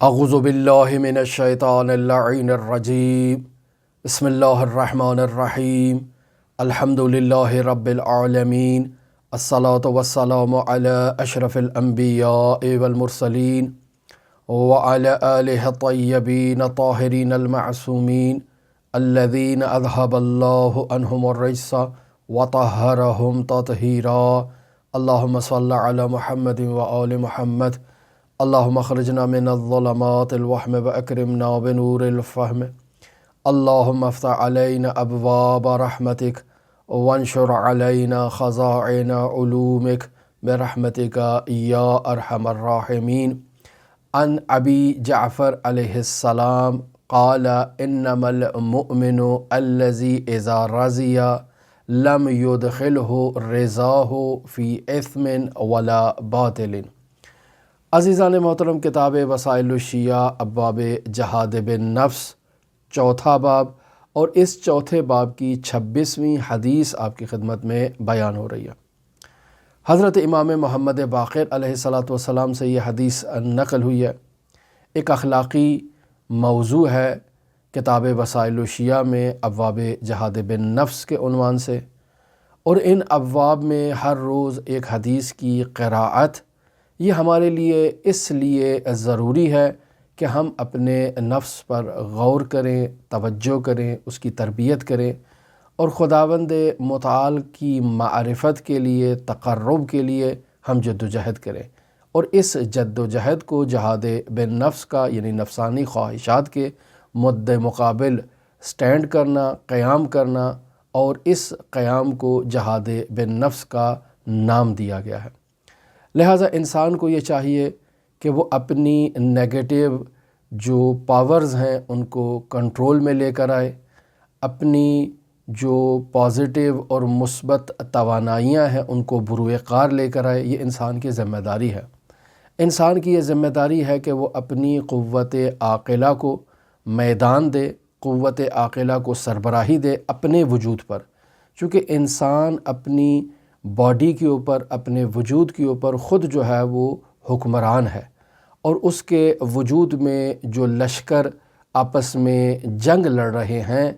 اعوذ باللہ من الشیطان اللعین الرجیم بسم اللہ الرحمن الرحیم الحمد للہ رب العالمین الصلاة والسلام علی اشرف الانبیاء والمرسلین وعلی آلہ الطیبین الطاہرین المعصومین الذین اذہب اللہ عنہم الرجس وطہرہم تطہیرا اللہم صل علی محمد وآل محمد اللہم اخرجنا من الظلمات الوہم واکرمنا بنور الفہم اللہم افتح علینا ابواب رحمتک وانشر علینا خزائن علومک برحمتک یا ارحم الراحمین۔ عن ابی جعفر علیہ السلام قال انما المؤمن الذی اذا رضی لم يدخلہ رضاہ فی اثم ولا باطل۔ عزیزان محترم، کتاب وسائل الشیعہ ابواب جہاد بن نفس چوتھا باب، اور اس چوتھے باب کی 26ویں حدیث آپ کی خدمت میں بیان ہو رہی ہے۔ حضرت امام محمد باقر علیہ السلام سے یہ حدیث نقل ہوئی ہے۔ ایک اخلاقی موضوع ہے کتاب وسائل الشیعہ میں ابواب جہاد بن نفس کے عنوان سے، اور ان ابواب میں ہر روز ایک حدیث کی قراءت یہ ہمارے لیے اس لیے ضروری ہے کہ ہم اپنے نفس پر غور کریں، توجہ کریں، اس کی تربیت کریں، اور خداوند متعال کی معرفت کے لیے، تقرب کے لیے ہم جد و جہد کریں، اور اس جد و جہد کو جہاد بن نفس کا یعنی نفسانی خواہشات کے مد مقابل سٹینڈ کرنا، قیام کرنا، اور اس قیام کو جہاد بن نفس کا نام دیا گیا ہے۔ لہٰذا انسان کو یہ چاہیے کہ وہ اپنی نیگیٹو جو پاورز ہیں ان کو کنٹرول میں لے کر آئے، اپنی جو پازیٹیو اور مثبت توانائیاں ہیں ان کو بروئے کار لے کر آئے۔ یہ انسان کی ذمہ داری ہے۔ انسان کی یہ ذمہ داری ہے کہ وہ اپنی قوت عاقلہ کو میدان دے، قوت عاقلہ کو سربراہی دے اپنے وجود پر، چونکہ انسان اپنی باڈی کے اوپر، اپنے وجود کے اوپر خود جو ہے وہ حکمران ہے، اور اس کے وجود میں جو لشکر آپس میں جنگ لڑ رہے ہیں،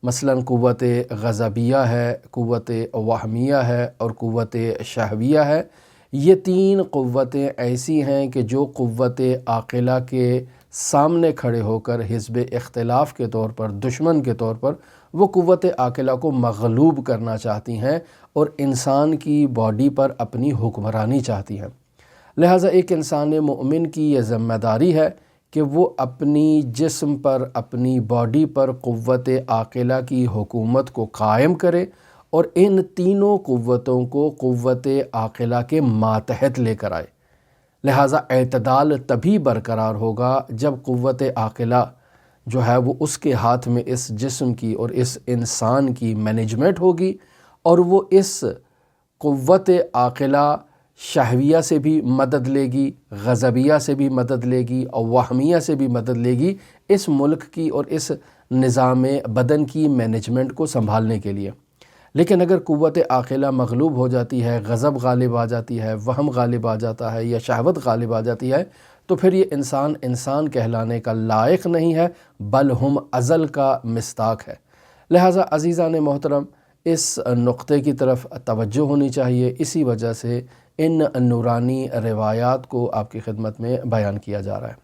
مثلا قوت غضبیہ ہے، قوت وہمیہ ہے، اور قوت شہویہ ہے، یہ تین قوتیں ایسی ہیں کہ جو قوت عاقلہ کے سامنے کھڑے ہو کر حزب اختلاف کے طور پر، دشمن کے طور پر، وہ قوت عاقلہ کو مغلوب کرنا چاہتی ہیں اور انسان کی باڈی پر اپنی حکمرانی چاہتی ہیں۔ لہٰذا ایک انسان مومن کی یہ ذمہ داری ہے کہ وہ اپنی جسم پر، اپنی باڈی پر قوت عاقلہ کی حکومت کو قائم کرے، اور ان تینوں قوتوں کو قوت عاقلہ کے ماتحت لے کر آئے۔ لہٰذا اعتدال تبھی برقرار ہوگا جب قوت عاقلہ جو ہے وہ اس کے ہاتھ میں اس جسم کی اور اس انسان کی مینجمنٹ ہوگی، اور وہ اس قوت عاقلہ شہویہ سے بھی مدد لے گی، غضبیہ سے بھی مدد لے گی، اور وہمیہ سے بھی مدد لے گی اس ملک کی اور اس نظام بدن کی مینجمنٹ کو سنبھالنے کے لیے۔ لیکن اگر قوت عاقلہ مغلوب ہو جاتی ہے، غضب غالب آ جاتی ہے، وہم غالب آ جاتا ہے، یا شہوت غالب آ جاتی ہے، تو پھر یہ انسان کہلانے کا لائق نہیں ہے، بل ہم ازل کا مصداق ہے۔ لہٰذا عزیزان محترم، اس نقطے کی طرف توجہ ہونی چاہیے، اسی وجہ سے ان نورانی روایات کو آپ کی خدمت میں بیان کیا جا رہا ہے،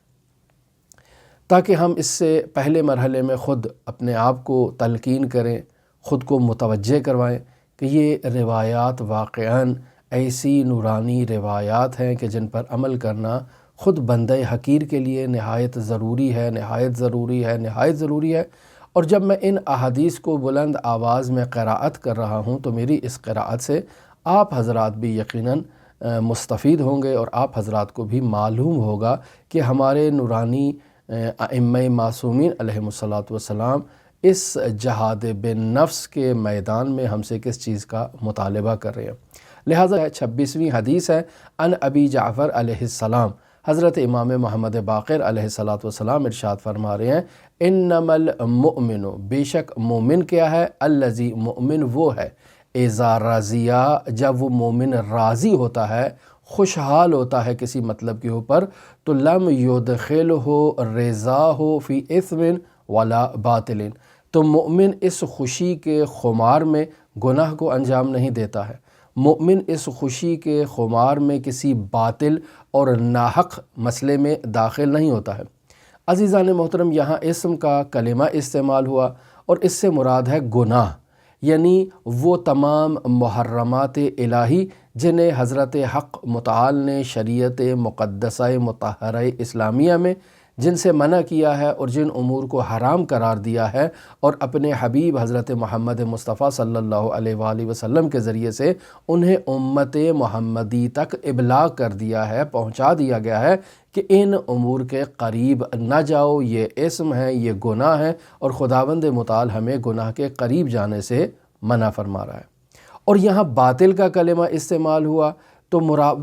تاکہ ہم اس سے پہلے مرحلے میں خود اپنے آپ کو تلقین کریں، خود کو متوجہ کروائیں کہ یہ روایات واقعاً ایسی نورانی روایات ہیں کہ جن پر عمل کرنا خود بندہ حقیر کے لیے نہایت ضروری ہے، نہایت ضروری ہے، نہایت ضروری ہے۔ اور جب میں ان احادیث کو بلند آواز میں قراءت کر رہا ہوں تو میری اس قراءت سے آپ حضرات بھی یقیناً مستفید ہوں گے، اور آپ حضرات کو بھی معلوم ہوگا کہ ہمارے نورانی ائمہ معصومین علیہم السلام اس جہاد بن نفس کے میدان میں ہم سے کس چیز کا مطالبہ کر رہے ہیں۔ لہٰذا 26ویں حدیث ہے، عن ابی جعفر علیہ السلام، حضرت امام محمد باقر علیہ السلام ارشاد فرما رہے ہیں، انما المؤمن، بے شک مومن کیا ہے، الذی، مومن وہ ہے، اذا رضی، جب وہ مومن راضی ہوتا ہے، خوشحال ہوتا ہے کسی مطلب کے اوپر تو لم یدخلہ رضاہ فی اثم ولا باطل، تو مومن اس خوشی کے خمار میں گناہ کو انجام نہیں دیتا ہے، مومن اس خوشی کے خمار میں کسی باطل اور ناحق مسئلے میں داخل نہیں ہوتا ہے۔ عزیزان محترم، یہاں اسم کا کلمہ استعمال ہوا اور اس سے مراد ہے گناہ، یعنی وہ تمام محرمات الہی جنہیں حضرت حق متعال نے شریعت مقدسہ مطہرہ اسلامیہ میں جن سے منع کیا ہے اور جن امور کو حرام قرار دیا ہے، اور اپنے حبیب حضرت محمد مصطفیٰ صلی اللہ علیہ وآلہ وسلم کے ذریعے سے انہیں امت محمدی تک ابلاغ کر دیا ہے، پہنچا دیا گیا ہے کہ ان امور کے قریب نہ جاؤ، یہ اسم ہے، یہ گناہ ہے، اور خداوند متعال ہمیں گناہ کے قریب جانے سے منع فرما رہا ہے۔ اور یہاں باطل کا کلمہ استعمال ہوا تو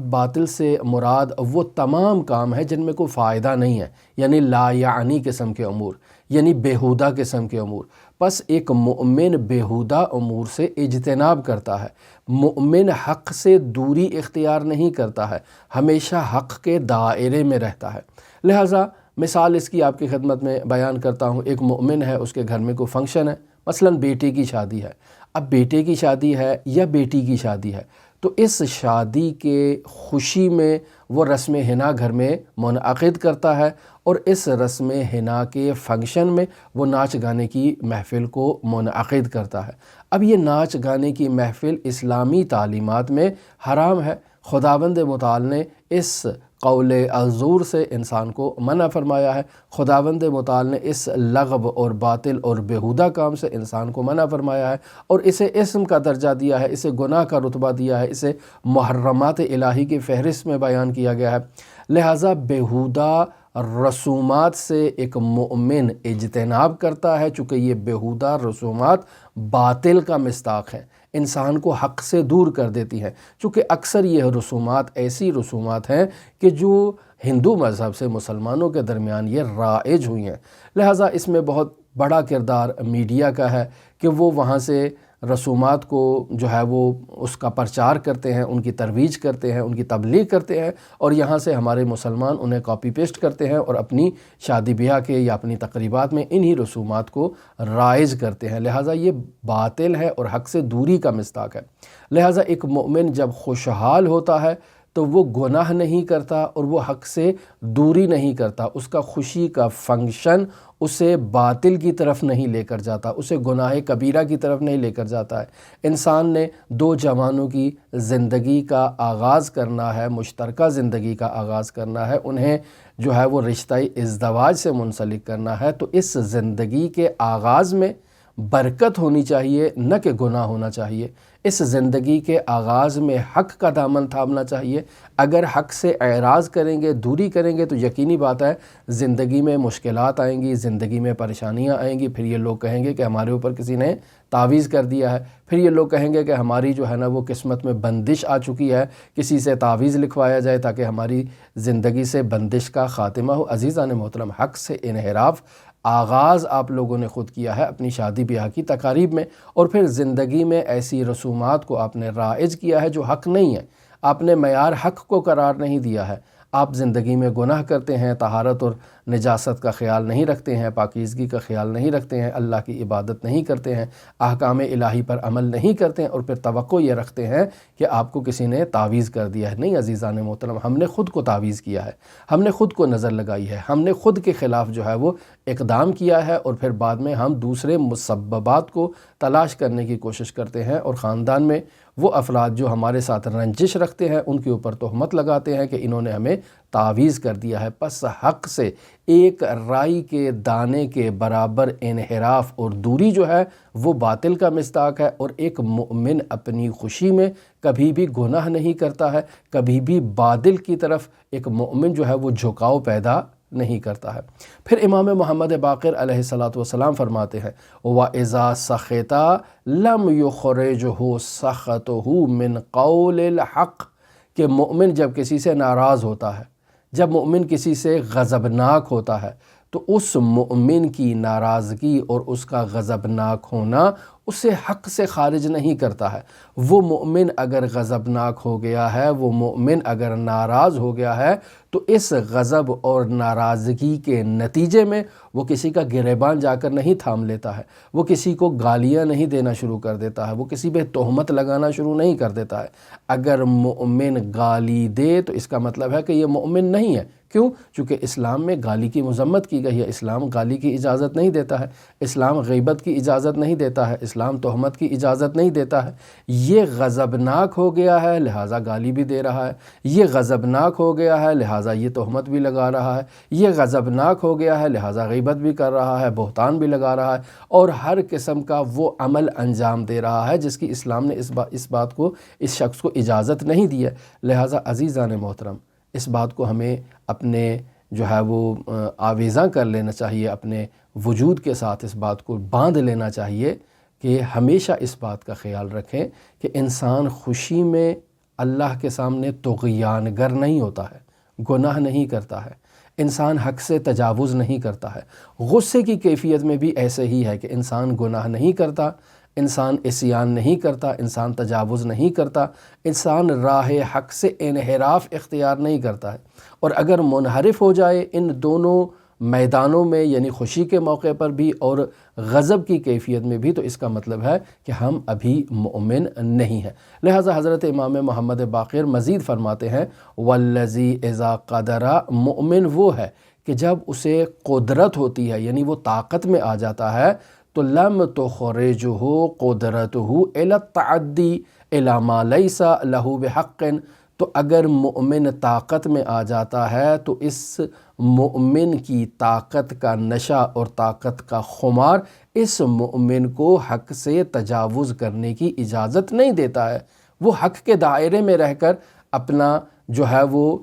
باطل سے مراد وہ تمام کام ہیں جن میں کوئی فائدہ نہیں ہے، یعنی لا یعنی قسم کے امور، یعنی بیہودہ قسم کے امور۔ پس ایک مومن بیہودہ امور سے اجتناب کرتا ہے، مومن حق سے دوری اختیار نہیں کرتا ہے، ہمیشہ حق کے دائرے میں رہتا ہے۔ لہٰذا مثال اس کی آپ کی خدمت میں بیان کرتا ہوں۔ ایک مومن ہے، اس کے گھر میں کوئی فنکشن ہے، مثلاً بیٹے کی شادی ہے۔ اب بیٹے کی شادی ہے یا بیٹی کی شادی ہے تو اس شادی کے خوشی میں وہ رسم حنا گھر میں منعقد کرتا ہے، اور اس رسم حنا کے فنکشن میں وہ ناچ گانے کی محفل کو منعقد کرتا ہے۔ اب یہ ناچ گانے کی محفل اسلامی تعلیمات میں حرام ہے، خداوند متعال نے اس قول الزور سے انسان کو منع فرمایا ہے، خداوند متعال نے اس لغو اور باطل اور بیہودہ کام سے انسان کو منع فرمایا ہے، اور اسے اسم کا درجہ دیا ہے، اسے گناہ کا رتبہ دیا ہے، اسے محرمات الہی کی فہرست میں بیان کیا گیا ہے۔ لہٰذا بیہودہ رسومات سے ایک مومن اجتناب کرتا ہے، چونکہ یہ بیہودہ رسومات باطل کا مصداق ہیں، انسان کو حق سے دور کر دیتی ہیں، چونکہ اکثر یہ رسومات ایسی رسومات ہیں کہ جو ہندو مذہب سے مسلمانوں کے درمیان یہ رائج ہوئی ہیں۔ لہٰذا اس میں بہت بڑا کردار میڈیا کا ہے کہ وہ وہاں سے رسومات کو جو ہے وہ اس کا پرچار کرتے ہیں، ان کی ترویج کرتے ہیں، ان کی تبلیغ کرتے ہیں، اور یہاں سے ہمارے مسلمان انہیں کاپی پیسٹ کرتے ہیں اور اپنی شادی بیاہ کے یا اپنی تقریبات میں انہی رسومات کو رائج کرتے ہیں۔ لہٰذا یہ باطل ہے اور حق سے دوری کا مصداق ہے۔ لہٰذا ایک مومن جب خوشحال ہوتا ہے تو وہ گناہ نہیں کرتا اور وہ حق سے دوری نہیں کرتا، اس کا خوشی کا فنکشن اسے باطل کی طرف نہیں لے کر جاتا، اسے گناہ کبیرہ کی طرف نہیں لے کر جاتا ہے۔ انسان نے دو جوانوں کی زندگی کا آغاز کرنا ہے، مشترکہ زندگی کا آغاز کرنا ہے، انہیں جو ہے وہ رشتہ ازدواج سے منسلک کرنا ہے، تو اس زندگی کے آغاز میں برکت ہونی چاہیے، نہ کہ گناہ ہونا چاہیے۔ اس زندگی کے آغاز میں حق کا دامن تھامنا چاہیے۔ اگر حق سے اعراض کریں گے، دوری کریں گے، تو یقینی بات ہے زندگی میں مشکلات آئیں گی، زندگی میں پریشانیاں آئیں گی، پھر یہ لوگ کہیں گے کہ ہمارے اوپر کسی نے تعویذ کر دیا ہے، پھر یہ لوگ کہیں گے کہ ہماری جو ہے نا وہ قسمت میں بندش آ چکی ہے، کسی سے تعویذ لکھوایا جائے تاکہ ہماری زندگی سے بندش کا خاتمہ ہو۔ عزیزان محترم، حق سے انحراف آغاز آپ لوگوں نے خود کیا ہے اپنی شادی بیاہ کی تقاریب میں، اور پھر زندگی میں ایسی رسومات کو آپ نے رائج کیا ہے جو حق نہیں ہے، آپ نے معیار حق کو قرار نہیں دیا ہے۔ آپ زندگی میں گناہ کرتے ہیں، طہارت اور نجاست کا خیال نہیں رکھتے ہیں، پاکیزگی کا خیال نہیں رکھتے ہیں، اللہ کی عبادت نہیں کرتے ہیں، احکام الہی پر عمل نہیں کرتے ہیں، اور پھر توقع یہ رکھتے ہیں کہ آپ کو کسی نے تعویذ کر دیا ہے۔ نہیں عزیزان محترم، ہم نے خود کو تعویذ کیا ہے، ہم نے خود کو نظر لگائی ہے، ہم نے خود کے خلاف جو ہے وہ اقدام کیا ہے، اور پھر بعد میں ہم دوسرے مسببات کو تلاش کرنے کی کوشش کرتے ہیں، اور خاندان میں وہ افراد جو ہمارے ساتھ رنجش رکھتے ہیں ان کے اوپر تہمت لگاتے ہیں کہ انہوں نے ہمیں تعویذ کر دیا ہے۔ پس حق سے ایک رائی کے دانے کے برابر انحراف اور دوری جو ہے وہ باطل کا مصداق ہے، اور ایک مومن اپنی خوشی میں کبھی بھی گناہ نہیں کرتا ہے، کبھی بھی باطل کی طرف ایک مومن جو ہے وہ جھکاؤ پیدا نہیں کرتا ہے۔ پھر امام محمد باقر علیہ السلام فرماتے ہیں وَإِذَا سَخِطَ لَمْ يُخْرِجْهُ سَخَطُهُ مِنْ قَوْلِ الْحَقِّ، کہ مومن جب کسی سے ناراض ہوتا ہے، جب مومن کسی سے غضبناک ہوتا ہے، تو اس مومن کی ناراضگی اور اس کا غضبناک ہونا اسے حق سے خارج نہیں کرتا ہے۔ وہ مومن اگر غضبناک ہو گیا ہے، وہ مومن اگر ناراض ہو گیا ہے، تو اس غضب اور ناراضگی کے نتیجے میں وہ کسی کا گریبان جا کر نہیں تھام لیتا ہے، وہ کسی کو گالیاں نہیں دینا شروع کر دیتا ہے، وہ کسی پہ تہمت لگانا شروع نہیں کر دیتا ہے۔ اگر مومن گالی دے تو اس کا مطلب ہے کہ یہ مومن نہیں ہے۔ کیوں؟ چونکہ اسلام میں گالی کی مذمت کی گئی ہے، اسلام گالی کی اجازت نہیں دیتا ہے، اسلام غیبت کی اجازت نہیں دیتا ہے، اسلام تہمت کی اجازت نہیں دیتا ہے۔ یہ غضبناک ہو گیا ہے لہٰذا گالی بھی دے رہا ہے، یہ غضبناک ہو گیا ہے لہٰذا یہ تہمت بھی لگا رہا ہے، یہ غضبناک ہو گیا ہے لہٰذا غیبت بھی کر رہا ہے، بہتان بھی لگا رہا ہے، اور ہر قسم کا وہ عمل انجام دے رہا ہے جس کی اسلام نے اس بات کو، اس شخص کو اجازت نہیں دی ہے۔ لہٰذا عزیزان محترم، اس بات کو ہمیں اپنے جو ہے وہ آویزاں کر لینا چاہیے، اپنے وجود کے ساتھ اس بات کو باندھ لینا چاہیے کہ ہمیشہ اس بات کا خیال رکھیں کہ انسان خوشی میں اللہ کے سامنے طغیان گر نہیں ہوتا ہے، گناہ نہیں کرتا ہے، انسان حق سے تجاوز نہیں کرتا ہے۔ غصے کی کیفیت میں بھی ایسے ہی ہے کہ انسان گناہ نہیں کرتا، انسان عصیان نہیں کرتا، انسان تجاوز نہیں کرتا، انسان راہ حق سے انحراف اختیار نہیں کرتا ہے۔ اور اگر منحرف ہو جائے ان دونوں میدانوں میں، یعنی خوشی کے موقع پر بھی اور غضب کی کیفیت میں بھی، تو اس کا مطلب ہے کہ ہم ابھی مومن نہیں ہیں۔ لہٰذا حضرت امام محمد باقر مزید فرماتے ہیں والذی اذا قدر، مومن وہ ہے کہ جب اسے قدرت ہوتی ہے، یعنی وہ طاقت میں آ جاتا ہے، تو لم تخرجہ قدرتہ الی التعدی الی ما لیس لہ بحق، تو اگر مومن طاقت میں آ جاتا ہے تو اس مومن کی طاقت کا نشہ اور طاقت کا خمار اس مومن کو حق سے تجاوز کرنے کی اجازت نہیں دیتا ہے۔ وہ حق کے دائرے میں رہ کر اپنا جو ہے وہ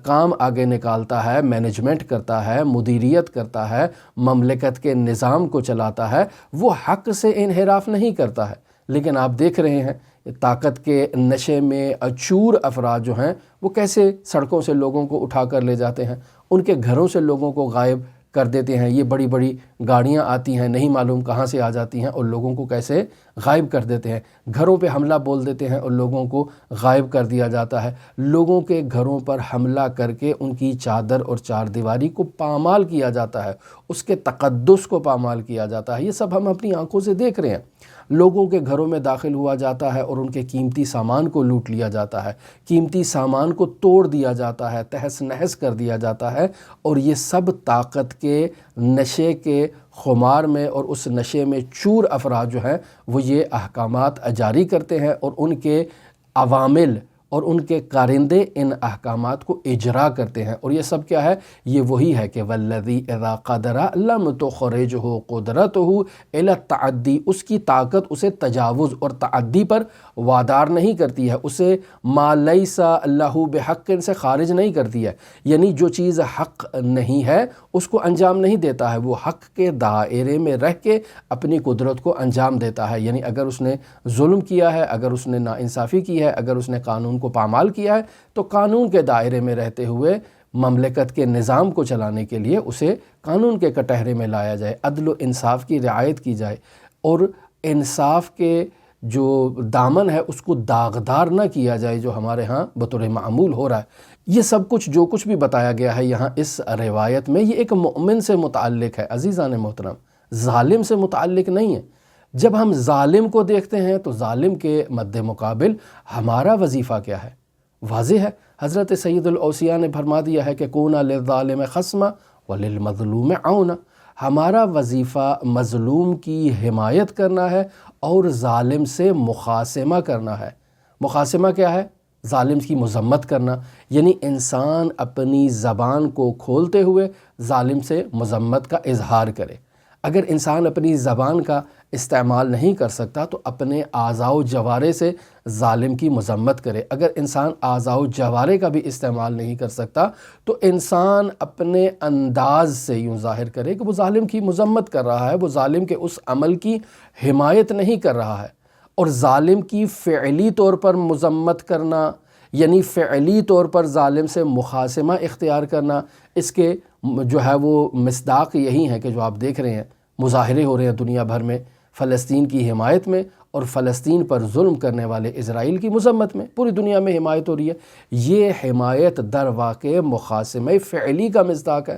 کام آگے نکالتا ہے، مینجمنٹ کرتا ہے، مدیریت کرتا ہے، مملکت کے نظام کو چلاتا ہے، وہ حق سے انحراف نہیں کرتا ہے۔ لیکن آپ دیکھ رہے ہیں طاقت کے نشے میں چور افراد جو ہیں وہ کیسے سڑکوں سے لوگوں کو اٹھا کر لے جاتے ہیں، ان کے گھروں سے لوگوں کو غائب کر دیتے ہیں۔ یہ بڑی بڑی گاڑیاں آتی ہیں، نہیں معلوم کہاں سے آ جاتی ہیں، اور لوگوں کو کیسے غائب کر دیتے ہیں، گھروں پہ حملہ بول دیتے ہیں اور لوگوں کو غائب کر دیا جاتا ہے۔ لوگوں کے گھروں پر حملہ کر کے ان کی چادر اور چار دیواری کو پامال کیا جاتا ہے، اس کے تقدس کو پامال کیا جاتا ہے۔ یہ سب ہم اپنی آنکھوں سے دیکھ رہے ہیں۔ لوگوں کے گھروں میں داخل ہوا جاتا ہے اور ان کے قیمتی سامان کو لوٹ لیا جاتا ہے، قیمتی سامان کو توڑ دیا جاتا ہے، تہس نہس کر دیا جاتا ہے، اور یہ سب طاقت کے نشے کے خمار میں اور اس نشے میں چور افراد جو ہیں وہ یہ احکامات جاری کرتے ہیں، اور ان کے عوامل اور ان کے کارندے ان احکامات کو اجرا کرتے ہیں۔ اور یہ سب کیا ہے؟ یہ وہی ہے کہ والذی اذا قدر لم تخرجہ قدرتہ الی التعدی، اس کی طاقت اسے تجاوز اور تعدی پر وادار نہیں کرتی ہے، اسے ما لیس لہ بحق سے خارج نہیں کرتی ہے، یعنی جو چیز حق نہیں ہے اس کو انجام نہیں دیتا ہے، وہ حق کے دائرے میں رہ کے اپنی قدرت کو انجام دیتا ہے۔ یعنی اگر اس نے ظلم کیا ہے، اگر اس نے ناانصافی کی ہے، اگر اس نے قانون کو پامال کیا ہے، تو قانون کے دائرے میں رہتے ہوئے مملکت کے نظام کو چلانے کے لیے اسے قانون کے کٹہرے میں لایا جائے، عدل و انصاف کی رعایت کی جائے، اور انصاف کے جو دامن ہے اس کو داغدار نہ کیا جائے، جو ہمارے ہاں بطور معمول ہو رہا ہے۔ یہ سب کچھ جو کچھ بھی بتایا گیا ہے یہاں اس روایت میں، یہ ایک مومن سے متعلق ہے عزیزان محترم، ظالم سے متعلق نہیں ہے۔ جب ہم ظالم کو دیکھتے ہیں تو ظالم کے مد مقابل ہمارا وظیفہ کیا ہے؟ واضح ہے، حضرت سید الاوصیاء نے فرما دیا ہے کہ کونوا للظالم خصما وللمظلوم عونا، ہمارا وظیفہ مظلوم کی حمایت کرنا ہے اور ظالم سے مخاصمہ کرنا ہے۔ مخاصمہ کیا ہے؟ ظالم کی مذمت کرنا، یعنی انسان اپنی زبان کو کھولتے ہوئے ظالم سے مذمت کا اظہار کرے۔ اگر انسان اپنی زبان کا استعمال نہیں کر سکتا تو اپنے اعضاء و جوارے سے ظالم کی مذمت کرے۔ اگر انسان اعضاء و جوارے کا بھی استعمال نہیں کر سکتا تو انسان اپنے انداز سے یوں ظاہر کرے کہ وہ ظالم کی مذمت کر رہا ہے، وہ ظالم کے اس عمل کی حمایت نہیں کر رہا ہے۔ اور ظالم کی فعلی طور پر مذمت کرنا، یعنی فعلی طور پر ظالم سے مخاصمہ اختیار کرنا، اس کے جو ہے وہ مصداق یہی ہیں کہ جو آپ دیکھ رہے ہیں، مظاہرے ہو رہے ہیں دنیا بھر میں، فلسطین کی حمایت میں اور فلسطین پر ظلم کرنے والے اسرائیل کی مذمت میں پوری دنیا میں حمایت ہو رہی ہے۔ یہ حمایت در واقع مخاصمہ فعلی کا مصداق ہے۔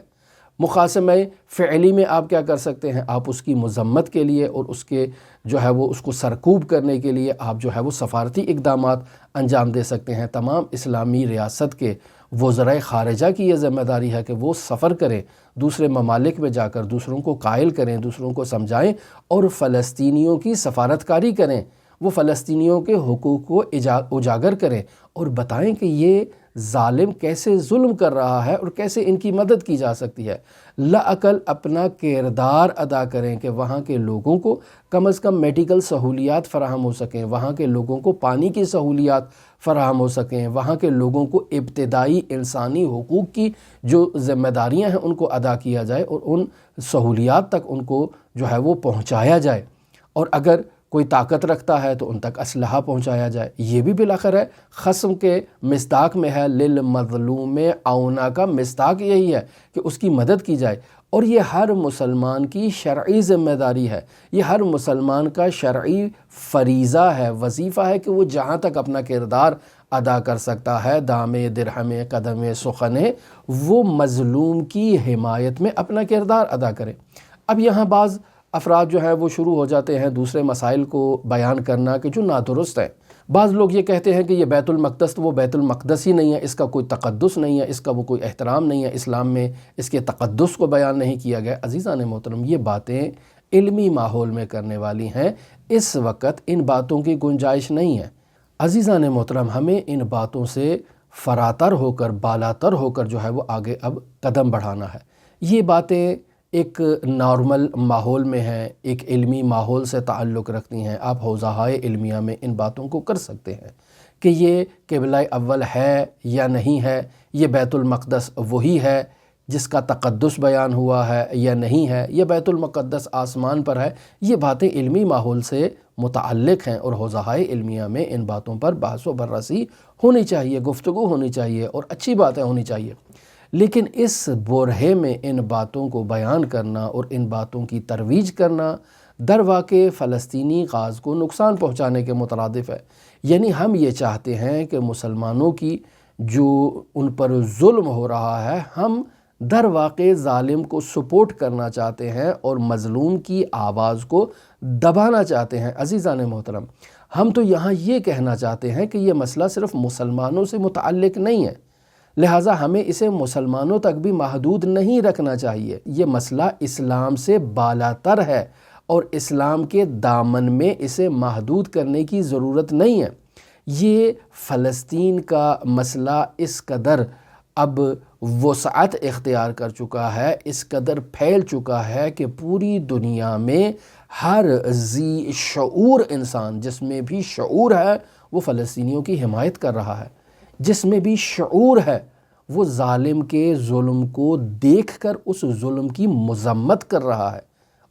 مخاصمہ فعلی میں آپ کیا کر سکتے ہیں؟ آپ اس کی مذمت کے لیے اور اس کے اس کو سرکوب کرنے کے لیے آپ وہ سفارتی اقدامات انجام دے سکتے ہیں۔ تمام اسلامی ریاست کے وزرائے خارجہ کی یہ ذمہ داری ہے کہ وہ سفر کریں، دوسرے ممالک میں جا کر دوسروں کو قائل کریں، دوسروں کو سمجھائیں اور فلسطینیوں کی سفارتکاری کریں، وہ فلسطینیوں کے حقوق کو اجاگر کریں اور بتائیں کہ یہ ظالم کیسے ظلم کر رہا ہے اور کیسے ان کی مدد کی جا سکتی ہے۔ لااقل اپنا کردار ادا کریں کہ وہاں کے لوگوں کو کم از کم میڈیکل سہولیات فراہم ہو سکیں، وہاں کے لوگوں کو پانی کی سہولیات فراہم ہو سکیں، وہاں کے لوگوں کو ابتدائی انسانی حقوق کی جو ذمہ داریاں ہیں ان کو ادا کیا جائے اور ان سہولیات تک ان کو وہ پہنچایا جائے، اور اگر کوئی طاقت رکھتا ہے تو ان تک اسلحہ پہنچایا جائے۔ یہ بھی بالآخر ہے خصم کے مصداق میں ہے، للمظلوم عونا کا مصداق یہی ہے کہ اس کی مدد کی جائے، اور یہ ہر مسلمان کی شرعی ذمہ داری ہے، یہ ہر مسلمان کا شرعی فریضہ ہے، وظیفہ ہے کہ وہ جہاں تک اپنا کردار ادا کر سکتا ہے، دام درہم قدم سخن، وہ مظلوم کی حمایت میں اپنا کردار ادا کرے۔ اب یہاں بعض افراد وہ شروع ہو جاتے ہیں دوسرے مسائل کو بیان کرنا کہ جو نادرست ہیں۔ بعض لوگ یہ کہتے ہیں کہ یہ بیت المقدس تو وہ بیت المقدس ہی نہیں ہے، اس کا کوئی تقدس نہیں ہے، اس کا وہ کوئی احترام نہیں ہے، اسلام میں اس کے تقدس کو بیان نہیں کیا گیا۔ عزیزان محترم، یہ باتیں علمی ماحول میں کرنے والی ہیں، اس وقت ان باتوں کی گنجائش نہیں ہے۔ عزیزان محترم، ہمیں ان باتوں سے فراتر ہو کر، بالاتر ہو کر وہ آگے اب قدم بڑھانا ہے۔ یہ باتیں ایک نارمل ماحول میں ہیں، ایک علمی ماحول سے تعلق رکھتی ہیں۔ آپ حوزہائے علمیہ میں ان باتوں کو کر سکتے ہیں کہ یہ قبلہ اول ہے یا نہیں ہے، یہ بیت المقدس وہی ہے جس کا تقدس بیان ہوا ہے یا نہیں ہے، یہ بیت المقدس آسمان پر ہے۔ یہ باتیں علمی ماحول سے متعلق ہیں اور حوزہائے علمیہ میں ان باتوں پر بحث و بررسی ہونی چاہیے، گفتگو ہونی چاہیے اور اچھی باتیں ہونی چاہیے۔ لیکن اس برہے میں ان باتوں کو بیان کرنا اور ان باتوں کی ترویج کرنا در واقع فلسطینی غاز کو نقصان پہنچانے کے مترادف ہے۔ یعنی ہم یہ چاہتے ہیں کہ مسلمانوں کی جو ان پر ظلم ہو رہا ہے، ہم در واقع ظالم کو سپورٹ کرنا چاہتے ہیں اور مظلوم کی آواز کو دبانا چاہتے ہیں۔ عزیزان محترم، ہم تو یہاں یہ کہنا چاہتے ہیں کہ یہ مسئلہ صرف مسلمانوں سے متعلق نہیں ہے، لہٰذا ہمیں اسے مسلمانوں تک بھی محدود نہیں رکھنا چاہیے۔ یہ مسئلہ اسلام سے بالاتر ہے اور اسلام کے دامن میں اسے محدود کرنے کی ضرورت نہیں ہے۔ یہ فلسطین کا مسئلہ اس قدر اب وسعت اختیار کر چکا ہے، اس قدر پھیل چکا ہے کہ پوری دنیا میں ہر ذی شعور انسان، جس میں بھی شعور ہے، وہ فلسطینیوں کی حمایت کر رہا ہے۔ جس میں بھی شعور ہے وہ ظالم کے ظلم کو دیکھ کر اس ظلم کی مذمت کر رہا ہے،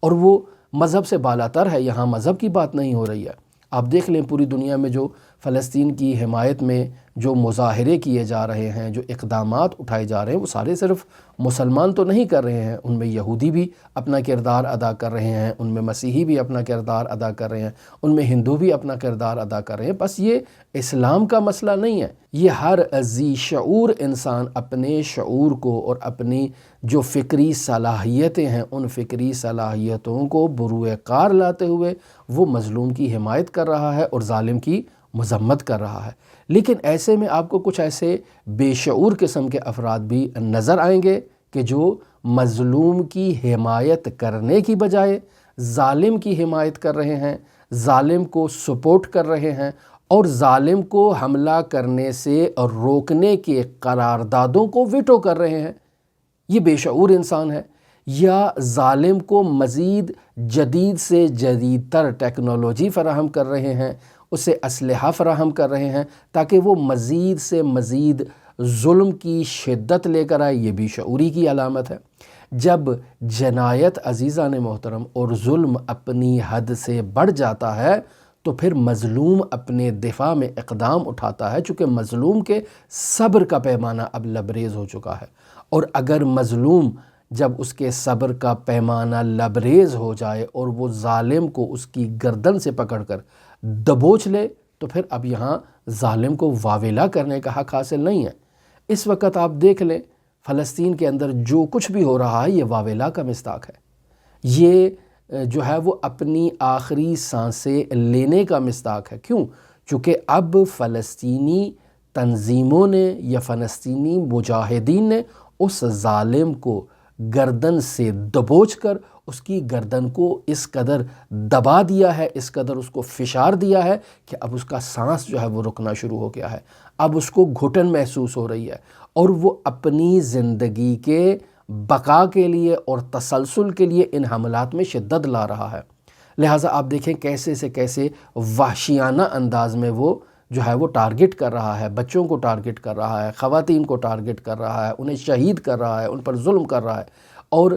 اور وہ مذہب سے بالاتر ہے۔ یہاں مذہب کی بات نہیں ہو رہی ہے۔ آپ دیکھ لیں پوری دنیا میں جو فلسطین کی حمایت میں جو مظاہرے کیے جا رہے ہیں، جو اقدامات اٹھائے جا رہے ہیں، وہ سارے صرف مسلمان تو نہیں کر رہے ہیں، ان میں یہودی بھی اپنا کردار ادا کر رہے ہیں، ان میں مسیحی بھی اپنا کردار ادا کر رہے ہیں، ان میں ہندو بھی اپنا کردار ادا کر رہے ہیں۔ بس یہ اسلام کا مسئلہ نہیں ہے، یہ ہر ذی شعور انسان اپنے شعور کو اور اپنی جو فکری صلاحیتیں ہیں، ان فکری صلاحیتوں کو بروئے کار لاتے ہوئے وہ مظلوم کی حمایت کر رہا ہے اور ظالم کی مذمت کر رہا ہے۔ لیکن ایسے میں آپ کو کچھ ایسے بے شعور قسم کے افراد بھی نظر آئیں گے کہ جو مظلوم کی حمایت کرنے کی بجائے ظالم کی حمایت کر رہے ہیں، ظالم کو سپورٹ کر رہے ہیں اور ظالم کو حملہ کرنے سے روکنے کے قراردادوں کو ویٹو کر رہے ہیں۔ یہ بے شعور انسان ہے، یا ظالم کو مزید جدید سے جدید تر ٹیکنالوجی فراہم کر رہے ہیں، اسے اسلحہ فراہم کر رہے ہیں تاکہ وہ مزید سے مزید ظلم کی شدت لے کر آئے۔ یہ بھی شعوری کی علامت ہے۔ جب جنایت عزیزان محترم اور ظلم اپنی حد سے بڑھ جاتا ہے تو پھر مظلوم اپنے دفاع میں اقدام اٹھاتا ہے، چونکہ مظلوم کے صبر کا پیمانہ اب لبریز ہو چکا ہے، اور اگر مظلوم جب اس کے صبر کا پیمانہ لبریز ہو جائے اور وہ ظالم کو اس کی گردن سے پکڑ کر دبوچ لے، تو پھر اب یہاں ظالم کو واویلا کرنے کا حق حاصل نہیں ہے۔ اس وقت آپ دیکھ لیں فلسطین کے اندر جو کچھ بھی ہو رہا ہے یہ واویلا کا مصداق ہے، یہ جو ہے وہ اپنی آخری سانسیں لینے کا مصداق ہے۔ کیوں؟ چونکہ اب فلسطینی تنظیموں نے یا فلسطینی مجاہدین نے اس ظالم کو گردن سے دبوچ کر اس کی گردن کو اس قدر دبا دیا ہے، اس قدر اس کو فشار دیا ہے کہ اب اس کا سانس جو ہے وہ رکنا شروع ہو گیا ہے، اب اس کو گھٹن محسوس ہو رہی ہے، اور وہ اپنی زندگی کے بقا کے لیے اور تسلسل کے لیے ان حملات میں شدت لا رہا ہے۔ لہٰذا آپ دیکھیں کیسے سے کیسے وحشیانہ انداز میں وہ جو ہے وہ ٹارگٹ کر رہا ہے، بچوں کو ٹارگٹ کر رہا ہے، خواتین کو ٹارگٹ کر رہا ہے، انہیں شہید کر رہا ہے، ان پر ظلم کر رہا ہے، اور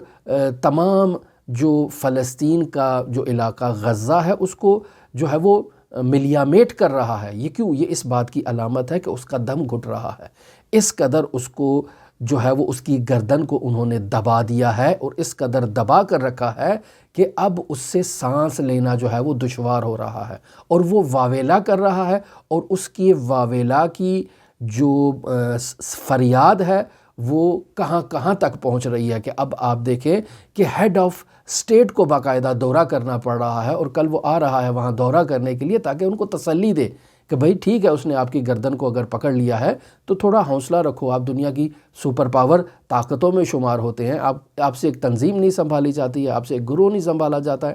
تمام جو فلسطین کا جو علاقہ غزہ ہے اس کو جو ہے وہ ملیامیٹ کر رہا ہے۔ یہ کیوں؟ یہ اس بات کی علامت ہے کہ اس کا دم گھٹ رہا ہے، اس قدر اس کو جو ہے وہ اس کی گردن کو انہوں نے دبا دیا ہے اور اس قدر دبا کر رکھا ہے کہ اب اس سے سانس لینا جو ہے وہ دشوار ہو رہا ہے، اور وہ واویلا کر رہا ہے، اور اس کی واویلا کی جو فریاد ہے وہ کہاں کہاں تک پہنچ رہی ہے کہ اب آپ دیکھیں کہ ہیڈ آف اسٹیٹ کو باقاعدہ دورہ کرنا پڑ رہا ہے، اور کل وہ آ رہا ہے وہاں دورہ کرنے کے لیے تاکہ ان کو تسلی دے کہ بھئی ٹھیک ہے، اس نے آپ کی گردن کو اگر پکڑ لیا ہے تو تھوڑا حوصلہ رکھو، آپ دنیا کی سپر پاور طاقتوں میں شمار ہوتے ہیں، آپ سے ایک تنظیم نہیں سنبھالی جاتی ہے، آپ سے ایک گروہ نہیں سنبھالا جاتا ہے،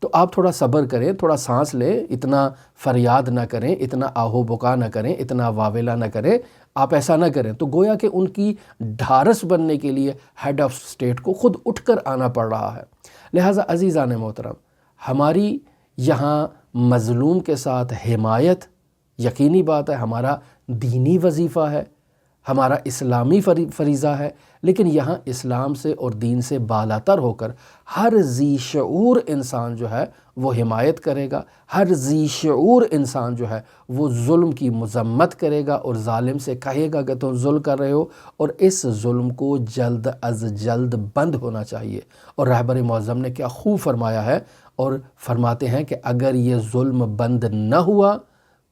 تو آپ تھوڑا صبر کریں، تھوڑا سانس لیں، اتنا فریاد نہ کریں، اتنا آہو بکا نہ کریں، اتنا واویلا نہ کریں، آپ ایسا نہ کریں۔ تو گویا کہ ان کی ڈھارس بننے کے لیے ہیڈ آف اسٹیٹ کو خود اٹھ کر آنا پڑ رہا ہے۔ لہٰذا عزیزان محترم، ہماری یہاں مظلوم کے ساتھ حمایت یقینی بات ہے، ہمارا دینی وظیفہ ہے، ہمارا اسلامی فریضہ ہے، لیکن یہاں اسلام سے اور دین سے بالاتر ہو کر ہر ذی شعور انسان جو ہے وہ حمایت کرے گا، ہر ذی شعور انسان جو ہے وہ ظلم کی مذمت کرے گا اور ظالم سے کہے گا کہ تم ظلم کر رہے ہو، اور اس ظلم کو جلد از جلد بند ہونا چاہیے۔ اور رہبر معظم نے کیا خوب فرمایا ہے، اور فرماتے ہیں کہ اگر یہ ظلم بند نہ ہوا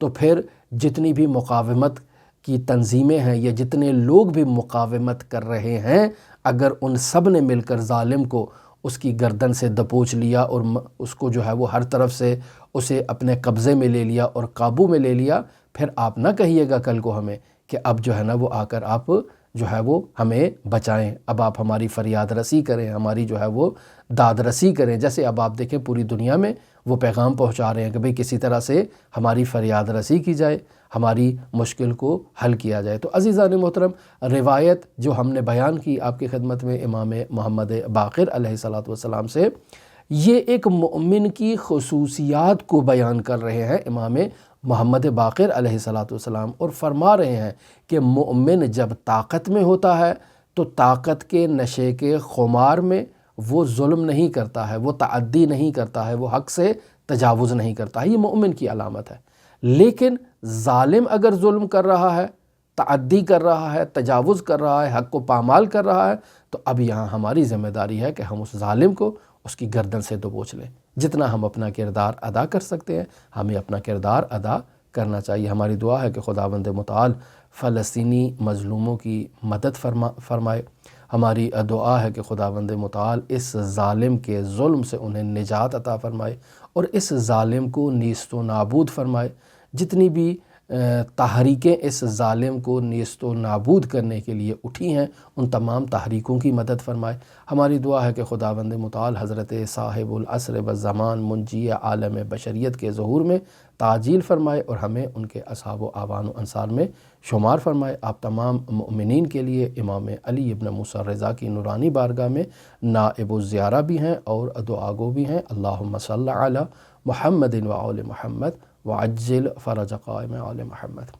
تو پھر جتنی بھی مقاومت کی تنظیمیں ہیں یا جتنے لوگ بھی مقاومت کر رہے ہیں، اگر ان سب نے مل کر ظالم کو اس کی گردن سے دبوچ لیا اور اس کو جو ہے وہ ہر طرف سے اسے اپنے قبضے میں لے لیا اور قابو میں لے لیا، پھر آپ نہ کہیے گا کل کو ہمیں کہ اب جو ہے نا وہ آ کر آپ جو ہے وہ ہمیں بچائیں، اب آپ ہماری فریاد رسی کریں، ہماری جو ہے وہ داد رسی کریں۔ جیسے اب آپ دیکھیں پوری دنیا میں وہ پیغام پہنچا رہے ہیں کہ بھئی کسی طرح سے ہماری فریاد رسی کی جائے، ہماری مشکل کو حل کیا جائے۔ تو عزیزان محترم، روایت جو ہم نے بیان کی آپ کی خدمت میں امام محمد باقر علیہ السلام سے، یہ ایک مومن کی خصوصیات کو بیان کر رہے ہیں امام محمد باقر علیہ السلام، اور فرما رہے ہیں کہ مومن جب طاقت میں ہوتا ہے تو طاقت کے نشے کے خمار میں وہ ظلم نہیں کرتا ہے، وہ تعدی نہیں کرتا ہے، وہ حق سے تجاوز نہیں کرتا ہے، یہ مومن کی علامت ہے۔ لیکن ظالم اگر ظلم کر رہا ہے، تعدی کر رہا ہے، تجاوز کر رہا ہے، حق کو پامال کر رہا ہے، تو اب یہاں ہماری ذمہ داری ہے کہ ہم اس ظالم کو اس کی گردن سے دبوچ لیں۔ جتنا ہم اپنا کردار ادا کر سکتے ہیں ہمیں اپنا کردار ادا کرنا چاہیے۔ ہماری دعا ہے کہ خداوند متعال فلسطینی مظلوموں کی مدد فرمائے۔ ہماری دعا ہے کہ خداوند متعال اس ظالم کے ظلم سے انہیں نجات عطا فرمائے اور اس ظالم کو نیست و نابود فرمائے۔ جتنی بھی تحریکیں اس ظالم کو نیست و نابود کرنے کے لیے اٹھی ہیں ان تمام تحریکوں کی مدد فرمائے۔ ہماری دعا ہے کہ خداوند متعال حضرت صاحب العصر والزمان منجی عالم بشریت کے ظہور میں تعجیل فرمائے اور ہمیں ان کے اصحاب و اعوان و انصار میں شمار فرمائے۔ آپ تمام مؤمنین کے لیے امام علی ابن موسیٰ رضا کی نورانی بارگاہ میں نائب الزیارہ بھی ہیں اور دعا گو بھی ہیں۔ اللہم صلی علی محمد و آل محمد وعجل فرج قائم آل محمد۔